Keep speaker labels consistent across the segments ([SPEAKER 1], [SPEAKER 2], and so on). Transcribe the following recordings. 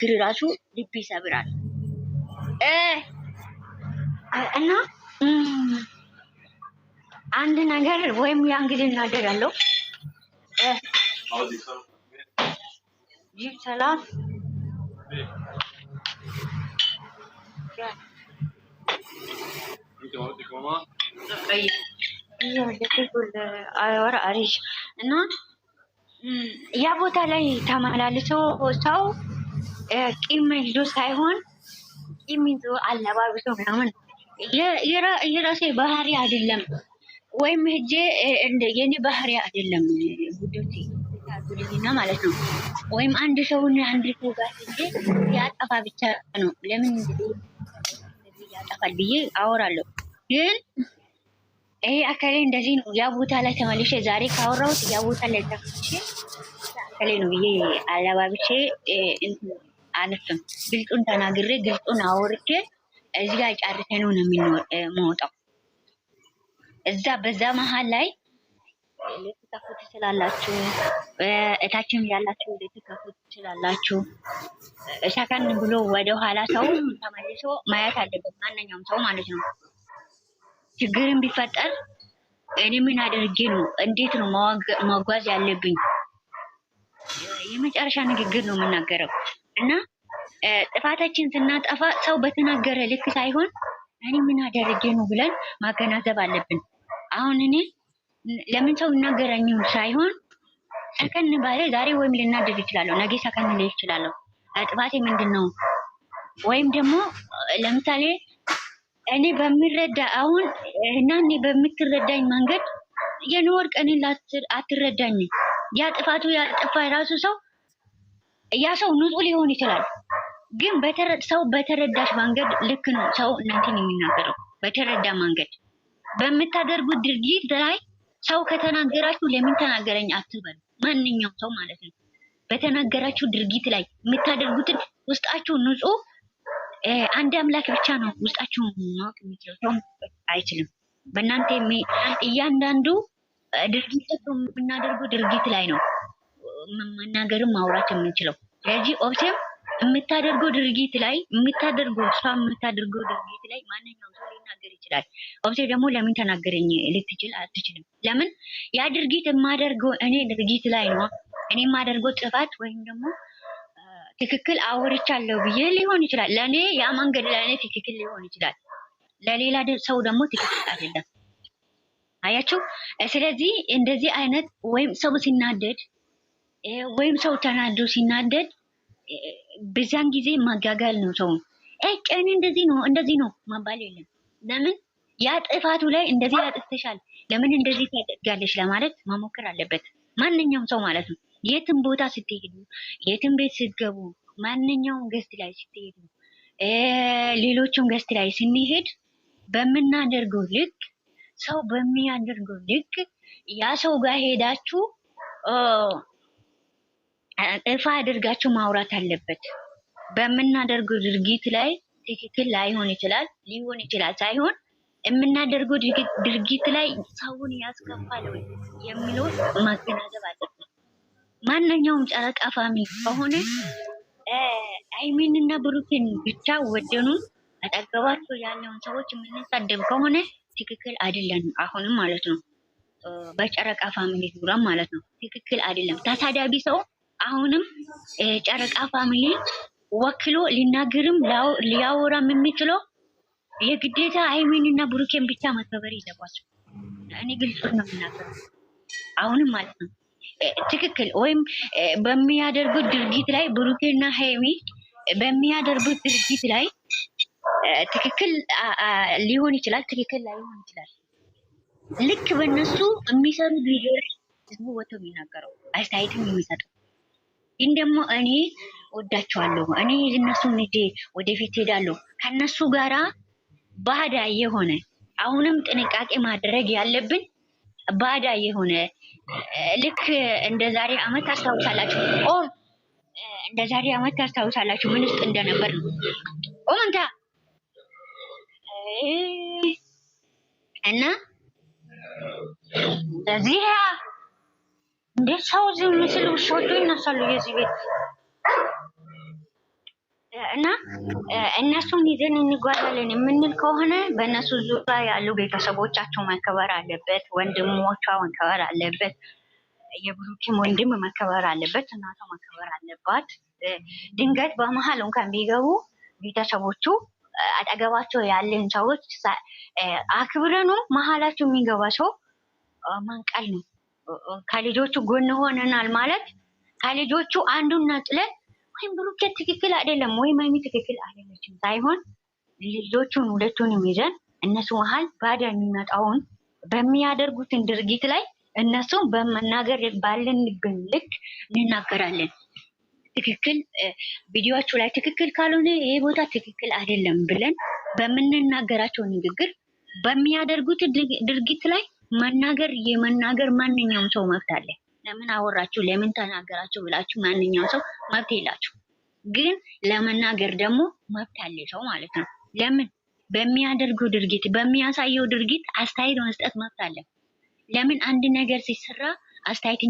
[SPEAKER 1] ንግግር ራሱ ልብ ይሰብራል። እና አንድ ነገር ወይም ያንግል እናደርጋለሁ ሰላም እና ያ ቦታ ላይ ተመላልሶ ሰው ቂም ይዞ ሳይሆን ቂም ይዞ አለባብሶ ምናምን የራሴ ባህሪ አይደለም ወይም ሄጄ እንደ የኔ ባህሪ አይደለም ጉዶቲ ታጉልኝና ማለት ነው። ወይም አንድ ሰውን አንድ ሰው ጋር ሄጄ ያጠፋ ብቻ ነው ለምን እንደዚህ ያጠፋል ብዬ አወራለሁ። ግን ይሄ አከሌ እንደዚህ ነው ያ ቦታ ላይ ተመልሼ ዛሬ ካወራሁት ያ ቦታ ላይ ተመልሼ አከሌ ነው ብዬ አለባብሼ አልፍም። ግልጹን ተናግሬ ግልጹን አወርቼ እዚህ ጋር ጫርቴ ነው የምወጣው። እዛ በዛ መሀል ላይ ልትከፉ ትችላላችሁ፣ እታችም ያላችሁ ልትከፉ ትችላላችሁ። ሰከን ብሎ ወደ ኋላ ሰው ተመልሶ ማየት አለበት፣ ማንኛውም ሰው ማለት ነው። ችግርን ቢፈጠር እኔ ምን አድርጌ ነው እንዴት ነው መጓዝ ያለብኝ? የመጨረሻ ንግግር ነው የምናገረው እና ጥፋታችን ስናጠፋ ሰው በተናገረ ልክ ሳይሆን እኔ ምን አደረጌ ነው ብለን ማገናዘብ አለብን። አሁን እኔ ለምን ሰው ይናገረኝ ሳይሆን ሰከን ባለ ዛሬ ወይም ልናደድ ይችላለሁ፣ ነገ ሰከን ልል ይችላለሁ። ጥፋቴ ምንድነው? ወይም ደግሞ ለምሳሌ እኔ በሚረዳ አሁን እና እኔ በምትረዳኝ መንገድ የኖር ቀን አትረዳኝ። ያ ጥፋቱ ያጠፋ ራሱ ሰው ያ ሰው ንጹህ ሊሆን ይችላል፣ ግን ሰው በተረዳሽ መንገድ ልክ ነው ሰው እናንተን የሚናገረው በተረዳ መንገድ። በምታደርጉት ድርጊት ላይ ሰው ከተናገራችሁ ለምን ተናገረኝ አትበሉ። ማንኛውም ሰው ማለት ነው። በተናገራችሁ ድርጊት ላይ የምታደርጉትን ውስጣችሁ ንጹህ አንድ አምላክ ብቻ ነው ውስጣችሁ ማወቅ የሚችለው፣ ሰው አይችልም። በእናንተ እያንዳንዱ ድርጊት የምናደርገው ድርጊት ላይ ነው መናገርም ማውራት የምንችለው። ስለዚህ ኦብሴም የምታደርገው ድርጊት ላይ እሷ የምታደርገው ድርጊት ላይ ማንኛውም ሰው ሊናገር ይችላል። ኦብሴ ደግሞ ለምን ተናገረኝ ልትችል አትችልም። ለምን ያ ድርጊት የማደርገው እኔ ድርጊት ላይ ነው። እኔ የማደርገው ጥፋት ወይም ደግሞ ትክክል አወርቻለሁ ብዬ ሊሆን ይችላል። ለኔ ያ መንገድ ለኔ ትክክል ሊሆን ይችላል፣ ለሌላ ሰው ደግሞ ትክክል አይደለም። አያችሁ። ስለዚህ እንደዚህ አይነት ወይም ሰው ሲናደድ ወይም ሰው ተናዶ ሲናደድ በዛን ጊዜ ማጋጋል ነው። ሰው እኔ እንደዚህ ነው ማባል የለም። ለምን ያ ጥፋቱ ላይ እንደዚህ ያጥፍተሻል ለምን እንደዚህ ታደርጋለሽ ለማለት መሞከር አለበት ማንኛውም ሰው ማለት ነው። የትም ቦታ ስትሄዱ፣ የትም ቤት ስትገቡ፣ ማንኛውም ገስት ላይ ስትሄዱ፣ ሌሎችም ገስት ላይ ስንሄድ በምናደርገው ልክ ሰው በሚያደርገው ልክ ያ ሰው ጋር ሄዳችሁ እፋ አድርጋችሁ ማውራት አለበት። በምናደርገው ድርጊት ላይ ትክክል ላይሆን ይችላል ሊሆን ይችላል ሳይሆን የምናደርገው ድርጊት ላይ ሰውን ያስከፋል ወይ የሚለው ማገናዘብ አለበት። ማንኛውም ጨረቃ ፋሚሊ ከሆነ አይሚንና ብሩክን ብቻ ወደኑን አጠገባቸው ያለውን ሰዎች የምንሳደብ ከሆነ ትክክል አይደለም። አሁንም ማለት ነው በጨረቃ ፋሚሊ ዙሪያ ማለት ነው ትክክል አይደለም። ተሳዳቢ ሰው አሁንም ጨረቃ ፋሚሊ ወክሎ ሊናገርም ሊያወራም የሚችለው የግዴታ አይሚንና ብሩክን ብቻ መከበር የለባቸው። እኔ ግልጽ ነው የምናገረው አሁንም ማለት ነው። ትክክል ወይም በሚያደርጉት ድርጊት ላይ ብሩክና ሃይሚ በሚያደርጉት ድርጊት ላይ ትክክል ሊሆን ይችላል፣ ትክክል ላይሆን ይችላል። ልክ በእነሱ የሚሰሩ ቪዲዮ ህዝቡ ወጥቶ የሚናገረው አስተያየትም የሚሰጠው ግን ደግሞ እኔ ወዳቸዋለሁ፣ እኔ እነሱን ልጄ ወደፊት ሄዳለሁ ከነሱ ጋራ ባዳ የሆነ አሁንም ጥንቃቄ ማድረግ ያለብን ባዳ የሆነ ልክ እንደ ዛሬ አመት ታስታውሳላችሁ። እንደ ዛሬ አመት ታስታውሳላችሁ ምን ውስጥ እንደነበር ነው ኦንታ እና እዚህ እንደ ሰው ዝም ምስል ውሾቹ ይነሳሉ የዚህ ቤት እና እነሱን ይዘን እንጓዛለን የምንል ከሆነ በእነሱ ዙሪያ ያሉ ቤተሰቦቻቸው መከበር አለበት፣ ወንድሞቿ መከበር አለበት፣ የብሩኬም ወንድም መከበር አለበት፣ እናቷ መከበር አለባት። ድንገት በመሀል እንኳን ቢገቡ ቤተሰቦቹ አጠገባቸው ያለን ሰዎች አክብረኑ መሀላቸው የሚገባ ሰው መንቀል ነው። ከልጆቹ ጎን ሆነናል ማለት ከልጆቹ አንዱን ነጥለን ወይም ብሩኬ ትክክል አይደለም ወይም ሀይሚ ትክክል አይደለችም ሳይሆን ልጆቹን ሁለቱንም ይዘን እነሱ መሀል ባዳ የሚመጣውን በሚያደርጉትን ድርጊት ላይ እነሱን በመናገር ባለንብን ልክ እንናገራለን። ትክክል ቪዲዮቹ ላይ ትክክል ካልሆነ ይሄ ቦታ ትክክል አይደለም ብለን በምንናገራቸው ንግግር በሚያደርጉት ድርጊት ላይ የመናገር ማንኛውም ሰው መብት አለ። ለምን አወራችሁ ለምን ተናገራችሁ ብላችሁ ማንኛውም ሰው መብት የላችሁ። ግን ለመናገር ደግሞ መብት አለ ሰው ማለት ነው። ለምን በሚያደርገው ድርጊት በሚያሳየው ድርጊት አስተያየት መስጠት መብት አለ። ለምን አንድ ነገር ሲሰራ አስተያየት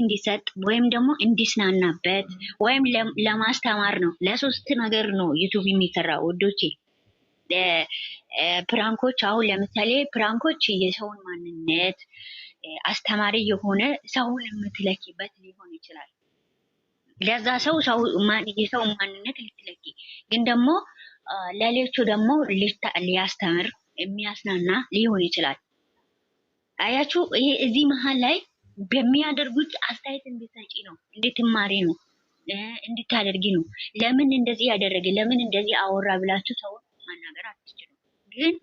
[SPEAKER 1] እንዲሰጥ ወይም ደግሞ እንዲስናናበት ወይም ለማስተማር ነው። ለሶስት ነገር ነው ዩቲዩብ የሚሰራው ወዶቼ። ፕራንኮች አሁን ለምሳሌ ፕራንኮች የሰውን ማንነት አስተማሪ የሆነ ሰውን የምትለኪበት ሊሆን ይችላል። ለዛ የሰው ማንነት ልትለኪ፣ ግን ደግሞ ለሌሎቹ ደግሞ ሊያስተምር የሚያስናና ሊሆን ይችላል። አያችሁ፣ ይሄ እዚህ መሀል ላይ በሚያደርጉት አስተያየት እንድትሰጪ ነው፣ እንድትማሪ ነው፣ እንድታደርጊ ነው። ለምን እንደዚህ ያደረገ ለምን እንደዚህ አወራ ብላችሁ ሰውን ማናገር አትችሉም። ግን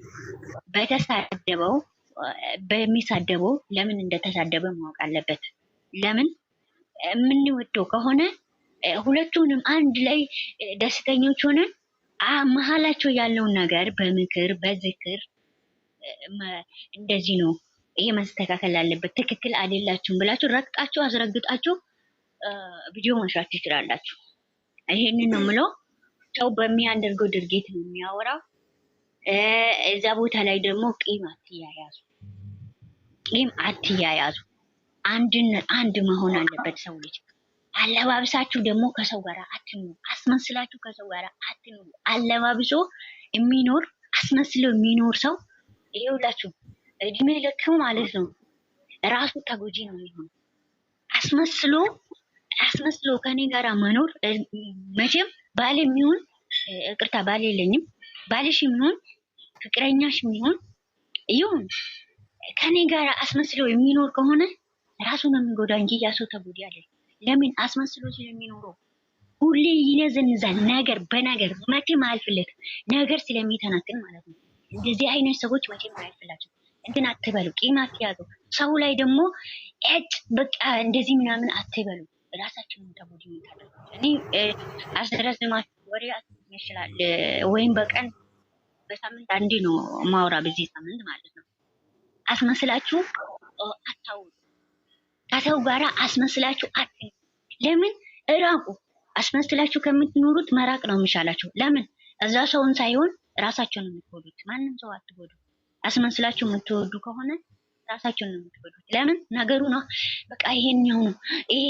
[SPEAKER 1] በሚሳደበው ለምን እንደተሳደበ ማወቅ አለበት። ለምን የምንወደው ከሆነ ሁለቱንም አንድ ላይ ደስተኞች ሆነን መሀላቸው ያለውን ነገር በምክር በዝክር እንደዚህ ነው ይሄ መስተካከል አለበት ትክክል አይደላችሁም ብላችሁ ረግጣችሁ አስረግጣችሁ ቪዲዮ መስራት ትችላላችሁ። ይሄንን ነው የምለው። ሰው በሚያደርገው ድርጊት ነው የሚያወራው። እዛ ቦታ ላይ ደግሞ ቂም አትያያዙ። አንድ መሆን አለበት ሰው ልጅ። አለባብሳችሁ ደግሞ ከሰው ጋር አትኑሩ። አስመስላችሁ ከሰው ጋር አትኑሩ። አለባብሶ የሚኖር አስመስሎ የሚኖር ሰው ይኸውላችሁ እድሜ ልክ ማለት ነው ራሱ ተጎጂ ነው የሚሆነው። አስመስሎ ከኔ ጋር መኖር መቼም ባል የሚሆን ይቅርታ ባል የለኝም፣ ባልሽ የሚሆን ፍቅረኛሽ የሚሆን ይሁን ከኔ ጋር አስመስሎ የሚኖር ከሆነ ራሱ ነው የሚጎዳ እንጂ ያ ሰው ተጎጂ አይደል። ለምን አስመስሎ ስለሚኖረው ሁሌ ይነዘንዛል። ነገር በነገር መቼም አያልፍለት ነገር ስለሚተናትን ማለት ነው። እንደዚህ አይነት ሰዎች መቼም አያልፍላቸው። እንትን አትበሉ፣ ቂም አትያዙ። ሰው ላይ ደግሞ በቃ እንደዚህ ምናምን አትበሉ። ራሳችንን ተጎጂ ምታደርጉ። እኔ አስረዝማችሁ ወሬ ይችላል ወይም በቀን በሳምንት አንዴ ነው ማውራ በዚህ ሳምንት ማለት ነው። አስመስላችሁ አታውሩ። ከሰው ጋራ አስመስላችሁ አትኑ። ለምን እራቁ። አስመስላችሁ ከምትኖሩት መራቅ ነው የሚሻላችሁ። ለምን እዛ ሰውን ሳይሆን ራሳቸውን ነው የምትጎዱት። ማንም ሰው አትጎዱ። አስመስላችሁ የምትወዱ ከሆነ ራሳቸውን ነው የምትጎዱት። ለምን ነገሩ ነው በቃ ይሄኛው ነው። ይሄ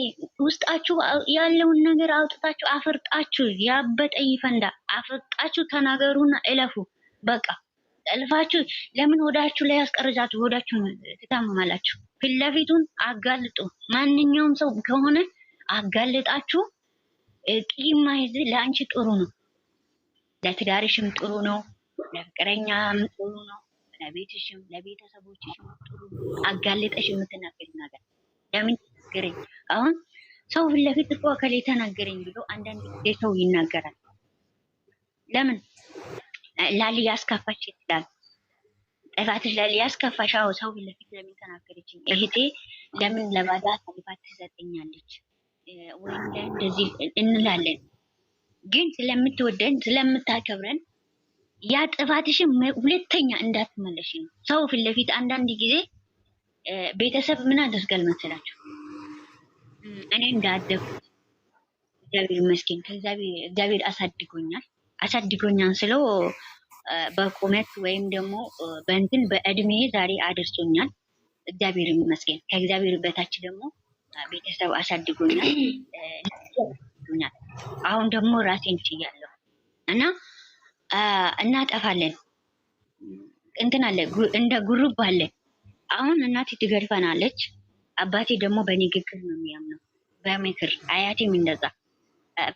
[SPEAKER 1] ውስጣችሁ ያለውን ነገር አውጥታችሁ አፍርጣችሁ ያበጠ ይፈንዳ። አፍርጣችሁ ተናገሩና እለፉ። በቃ እልፋችሁ ለምን ወዳችሁ ላይ ያስቀርጃችሁ? ወዳችሁን ትታመማላችሁ። ፊት ለፊቱን አጋልጡ። ማንኛውም ሰው ከሆነ አጋልጣችሁ ቂም ማይዝ ለአንቺ ጥሩ ነው፣ ለትዳርሽም ጥሩ ነው፣ ለፍቅረኛም ጥሩ ነው፣ ለቤትሽም ለቤተሰቦችሽም ጥሩ ነው። አጋልጠሽ የምትናገሪ ነገር ለምን ትናገረኝ? አሁን ሰው ፊት ለፊት እኮ ከሌ ተናገረኝ ብሎ አንዳንድ ጊዜ ሰው ይናገራል። ለምን ላሊ ያስከፋች ይችላል። ጥፋትሽ ላሊ ያስከፋሽ። አዎ ሰው ፊት ለፊት ለምን ተናገረችኝ? እህቴ ለምን ለባዳ አሳልፋት ትሰጠኛለች? ወይም እንደዚህ እንላለን። ግን ስለምትወደን ስለምታከብረን ያ ጥፋትሽን ሁለተኛ እንዳትመለሽ ነው። ሰው ፊት ለፊት አንዳንድ ጊዜ ቤተሰብ ምን አደርጋል መሰላችሁ? እኔ እንዳደኩት እግዚአብሔር ይመስገን እግዚአብሔር አሳድጎኛል ስለው በቁመት ወይም ደግሞ በእንትን በእድሜ ዛሬ አድርሶኛል። እግዚአብሔር ይመስገን። ከእግዚአብሔር በታች ደግሞ ቤተሰብ አሳድጎኛል። ይወዱኛል። አሁን ደግሞ ራሴን ችያለሁ እና እናጠፋለን። እንትን አለ እንደ ጉሩብ አለ። አሁን እናቴ ትገርፈናለች፣ አባቴ ደግሞ በንግግር ነው የሚያምነው፣ በምክር አያቴም እንደዛ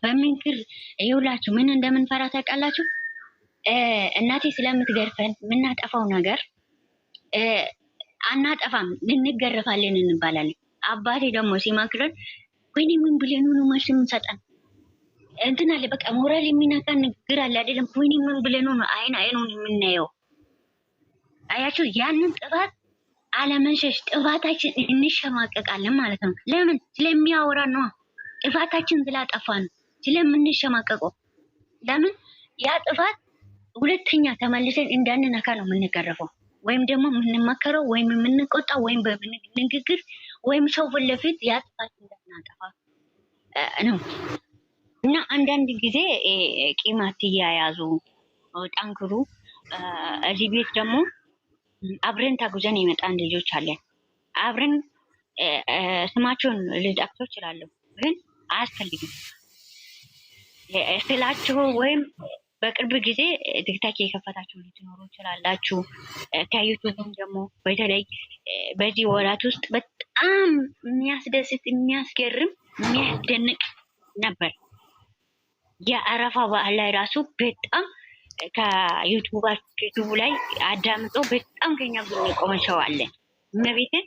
[SPEAKER 1] በምክር ይውላችሁ። ምን እንደምንፈራ ታውቃላችሁ? እናቴ ስለምትገርፈን የምናጠፋው ነገር አናጠፋም፣ እንገረፋለን እንባላለን። አባቴ ደግሞ ሲመክረን ወይኔ ምን ብለን ነው መልስ የምንሰጠን? እንትን አለ በቃ ሞራል የሚነካ ንግግር አለ አይደለም? ወይኔ ምን ብለን ነው አይኑን የምናየው? አያችሁ፣ ያንን ጥፋት አለመሸሽ፣ ጥፋታችን እንሸማቀቃለን ማለት ነው። ለምን? ስለሚያወራ ነው። ጥፋታችን ስላጠፋ ነው ስለምንሸማቀቀው። ለምን? ያ ጥፋት ሁለተኛ ተመልሰን እንዳንነካ ነው የምንገረፈው፣ ወይም ደግሞ የምንመከረው፣ ወይም የምንቆጣው፣ ወይም በንግግር ወይም ሰው ፊት ለፊት ያ ጥፋት እንዳናጠፋ ነው። እና አንዳንድ ጊዜ ቂም አትያያዙ፣ ጠንክሩ። እዚህ ቤት ደግሞ አብረን ተጉዘን የመጣን ልጆች አለን። አብረን ስማቸውን ልጠቅሰው እችላለሁ፣ ግን አያስፈልግም ስላችሁ። ወይም በቅርብ ጊዜ ቲክታክ የከፈታችሁ ልትኖሩ ይችላላችሁ። ከዩቱብም ደግሞ በተለይ በዚህ ወራት ውስጥ በጣም የሚያስደስት፣ የሚያስገርም፣ የሚያስደንቅ ነበር። የአረፋ በዓል ላይ ራሱ በጣም ከዩቱብ ላይ አዳምጦ በጣም ከኛ ጎን የቆመ ሰው አለ። እመቤትን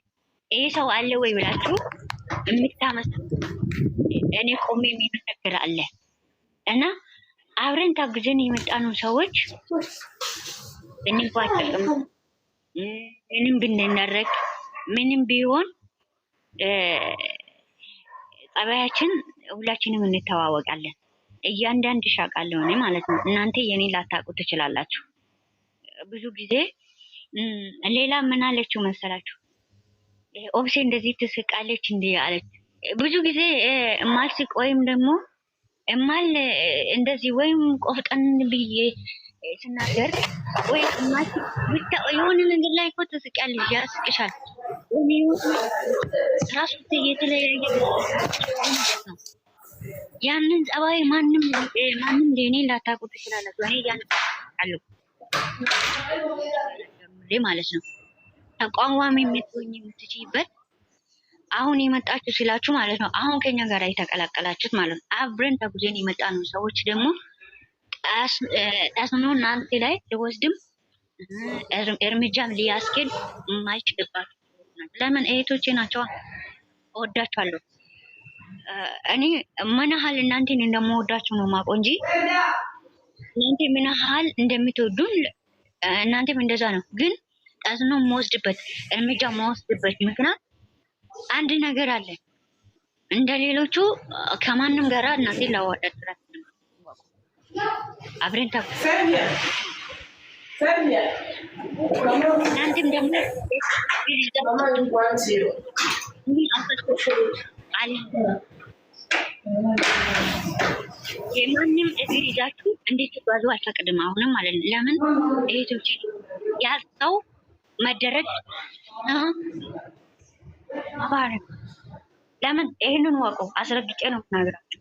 [SPEAKER 1] ይሄ ሰው አለ ወይ ብላችሁ የምታመሰግኑ እኔ ቆሜ የሚመሰክር አለ። እና አብረን ታግዘን የመጣነው ሰዎች ብንጓጨቅም ምንም ብንነረግ ምንም ቢሆን ጸባያችን ሁላችንም እንተዋወቃለን። እያንዳንድ ሻቃለሁ እኔ ማለት ነው። እናንተ የኔ ላታውቁ ትችላላችሁ። ብዙ ጊዜ ሌላ ምን አለችው መሰላችሁ? ኦብሴ እንደዚህ ትስቃለች እንዴ አለች። ብዙ ጊዜ ማልስቅ ወይም ደግሞ እማል እንደዚህ ወይም ቆፍጠን ብዬ ስናገር ወይ ብቻ የሆነ ነገር ላይ እኮ ትስቂያለሽ፣ ያስቅሻል። ራሱ የተለያየ ነው። ያንን ጸባይ ማንም ለኔ ላታውቁ ትችላላችሁ። እኔ ያን አለው ማለት ነው። ተቋዋሚ የምትሆኝ የምትችይበት አሁን የመጣችሁ ስላችሁ ማለት ነው። አሁን ከኛ ጋር የተቀላቀላችሁት ማለት ነው። አብረን ተጉዘን የመጣነው ሰዎች ደግሞ ታስኖ እናንተ ላይ ሊወስድም እርምጃም ሊያስኬድ የማይችልባችሁ ለምን? እህቶቼ ናቸው። እወዳችኋለሁ። እኔ ምን ያህል እናንተን እንደምወዳችሁ ነው የማውቀው እንጂ እናንተ ምን ያህል እንደምትወዱን እናንተም እንደዛ ነው። ግን ታስኖ የምወስድበት እርምጃ የምወስድበት ምክንያት አንድ ነገር አለ። እንደ ሌሎቹ ከማንም ጋር እናቴ ላዋዳድራት አብረን እናንተም ደግሞ የማንም እግር ይዛችሁ እንዴት ትጓዙ አልፈቅድም። አሁንም ማለት ነው። ለምን እህቶች ያሰው መደረግ አባረክ ለምን ይሄንን ወቁ። አስረግጬ ነው የምናገራችሁ።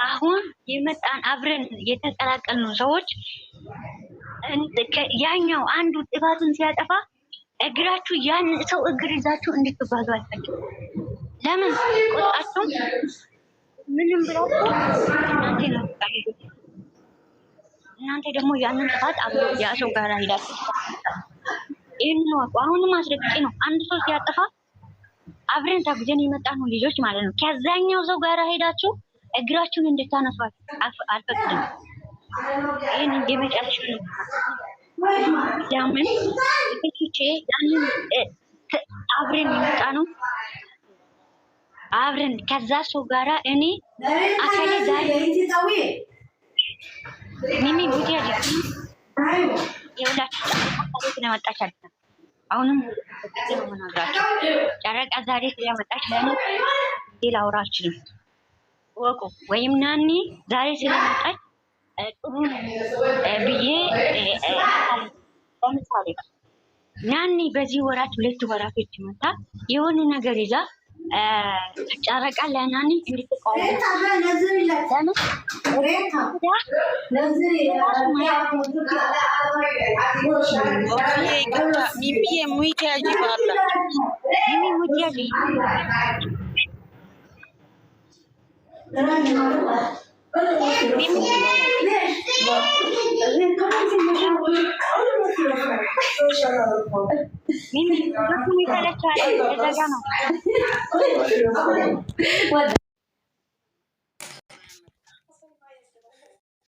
[SPEAKER 1] አሁን የመጣን አብረን የተቀላቀልነው ሰዎች ያኛው አንዱ ጥፋቱን ሲያጠፋ እግራችሁ ያን ሰው እግር ይዛችሁ እንድትጓዙ አልፈልግም። ለምን ቆጣችሁ ምንም ብላችሁ እናንተ ደግሞ ያንን ጥፋት አብሮ ያ ሰው ጋር ሄዳችሁ ይሄን ነው። አሁንም አስረግጬ ነው። አንድ ሰው ሲያጠፋ አብረን ታግዘን የመጣነው ልጆች ማለት ነው። ከዛኛው ሰው ጋር ሄዳችሁ እግራችሁን እንድታነሱ አልፈቅድም። ይሄን እንደመጨረሻ ነው። ለምን እቺ ያንን አብረን የመጣነው አብረን ከዛ ሰው ጋራ እኔ አከለ ዛሬ ሚሚ ቡቲ ያጂ የውላችሁ ስለመጣች አይደለም። አሁንም ተመናግራችሁ ጨረቃ ዛሬ ስለመጣች ለኔ ላውራ አልችልም። ወቁ ወይም ናኒ ዛሬ ስለመጣች ጥሩ ብዬ ለምሳሌ ናኒ በዚህ ወራት ሁለት ወራቶች መጣ የሆነ ነገር ይዛ ጨረቃ ለናኒ እንድትቆም
[SPEAKER 2] ሚሚዬ ሙይት ያጅባላ
[SPEAKER 1] ሚሚ ሙት ያጅ ሚሚ